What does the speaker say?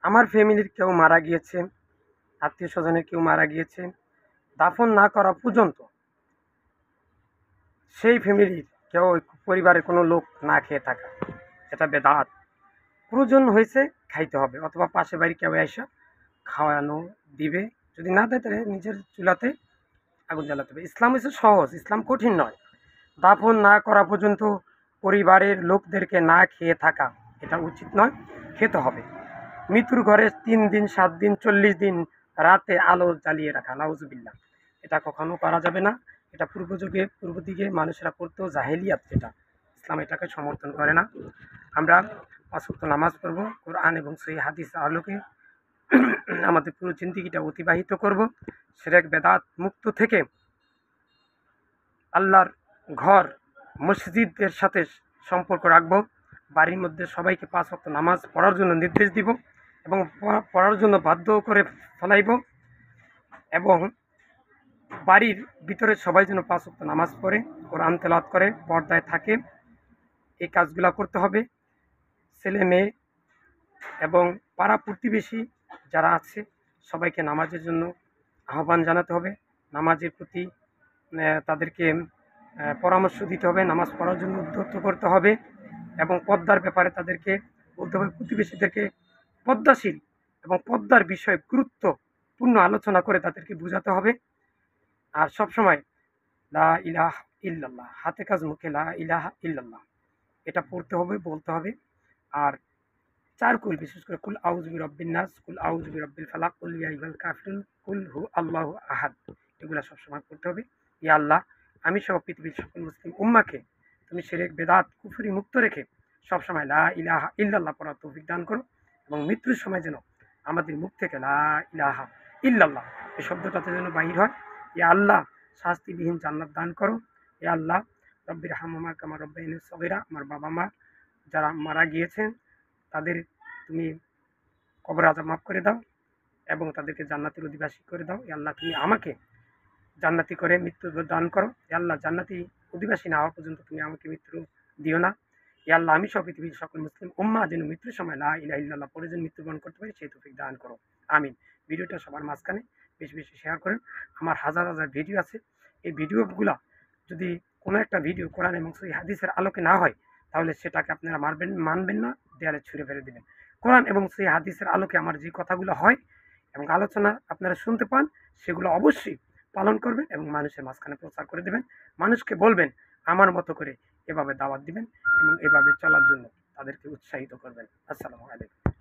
আমার ফ্যামিলির কেউ মারা গিয়েছে, আত্মীয় স্বজনের কেউ মারা গিয়েছে, দাফন না করা পর্যন্ত সেই ফ্যামিলির কেউ পরিবারের কোনো লোক না খেয়ে থাকা, এটা বেদাত। প্রয়োজন হয়েছে খাইতে হবে, অথবা পাশের বাড়ি কেউ এসে খাওয়ানো দিবে, যদি না দেয় তাহলে নিজের চুলাতে আগুন জ্বালাতে হবে। ইসলাম হচ্ছে সহজ, ইসলাম কঠিন নয়। দাফন না করা পর্যন্ত পরিবারের লোকদেরকে না খেয়ে থাকা এটা উচিত নয়, খেতে হবে। মৃত্যুর ঘরে 3 দিন 7 দিন 40 দিন রাতে আলো জ্বালিয়ে রাখা, নাউজুবিল্লাহ, এটা কখনো করা যাবে না। এটা পূর্ব দিকে মানুষেরা করতো, জাহেলিয়াত, যেটা ইসলাম এটাকে সমর্থন করে না। আমরা 5 ওয়াক্ত নামাজ পড়বো, কোরআন এবং সহিহ হাদিসের আলোকে আমাদের পুরো জিন্দেগিটা অতিবাহিত করব। শিরক বেদাত মুক্ত থেকে আল্লাহর ঘর মসজিদের সাথে সম্পর্ক রাখব। বাড়ির মধ্যে সবাইকে 5 ওয়াক্ত নামাজ পড়ার জন্য নির্দেশ দিব এবং পড়ার জন্য বাধ্য করে ফেলাইব, এবং বাড়ির ভিতরে সবাই যেন 5 ওয়াক্ত নামাজ পড়ে, কোরআন তেলাওয়াত করে, পর্দায় থাকে। এই কাজগুলো করতে হবে। ছেলে মেয়ে এবং পাড়া প্রতিবেশী যারা আছে সবাইকে নামাজের জন্য আহ্বান জানাতে হবে। নামাজের প্রতি তাদেরকে পরামর্শ দিতে হবে, নামাজ পড়ার জন্য উদ্যত করতে হবে, এবং পর্দার ব্যাপারে তাদেরকে বলতে হবে, প্রতিবেশীদেরকে পর্দাশীল এবং পর্দার বিষয়ে গুরুত্বপূর্ণ আলোচনা করে তাদেরকে বোঝাতে হবে। আর সবসময় লা ইলাহা ইল্লাল্লাহ, হাতে কাজ মুখে লা ইলাহা ইল্লাল্লাহ, এটা পড়তে হবে, বলতে হবে। আর 4 কুল, বিশেষ করে কুল আউযু বিরাব্বিন নাস, কুল আউযু বিরাব্বিল ফালাক, কুল ইয়া আইয়ুহাল কাফিরুন, কুল হু আল্লাহু আহাদ, এগুলা সবসময় পড়তে হবে। ইয়া আল্লাহ, আমি সহ পৃথিবীর সকল মুসলিম উম্মাহকে তুমি শিরক বেদাত কুফরি মুক্ত রেখে সবসময় লা ইলাহা ইল্লাল্লাহ পড়ার তৌফিক দান করো, এবং মৃত্যুর সময় যেন আমাদের মুখ থেকে লা ইলাহা ইল্লাল্লাহ এই শব্দটাতে যেন বাহির হয়। ইয়া আল্লাহ, শাস্তিবিহীন জান্নাত দান করো। ইয়া আল্লাহ, রব্বির হামহুমা কামা রাব্বায়ানি সগীরা, আমার বাবা মা যারা মারা গিয়েছেন তাদের তুমি কবর আযাব মাফ করে দাও এবং তাদেরকে জান্নাতের অধিবাসী করে দাও। ইয়া আল্লাহ, তুমি আমাকে জান্নাতি করে মৃত্যু দান করো। ইয়া আল্লাহ, জান্নাতি অধিবাসী না হওয়া পর্যন্ত তুমি আমাকে মৃত্যু দিও না। ইয়া আল্লাহ, আমি সহ পৃথিবীর সকল মুসলিম উম্মাহ যেন মৃত্যুর সময় লা ইলাহা ইল্লাল্লাহ পড়ে যেন মৃত্যুবরণ করতে পারি, সেই তৌফিক দান করো। আমিন। ভিডিওটা সবার মাঝখানে বেশি বেশি শেয়ার করেন। আমার হাজার হাজার ভিডিও আছে, এই ভিডিওগুলা যদি কোনো একটা ভিডিও কোরআন এবং সহিহ হাদিসের আলোকে না হয় তাহলে সেটাকে আপনারা মানবেন না, দেয়ালে ছুঁড়ে ফেলে দিবেন। কোরআন এবং সহিহ হাদিসের আলোকে আমার যে কথাগুলো হয় এবং আলোচনা আপনারা শুনতে পান, সেগুলো অবশ্যই পালন করবেন এবং মানুষের মাঝখানে প্রচার করে দেবেন। মানুষকে বলবেন আমার মতো করে এভাবে দাওয়াত দিবেন এবং এভাবে চলার জন্য তাদেরকে উৎসাহিত করবেন। আসসালামু আলাইকুম।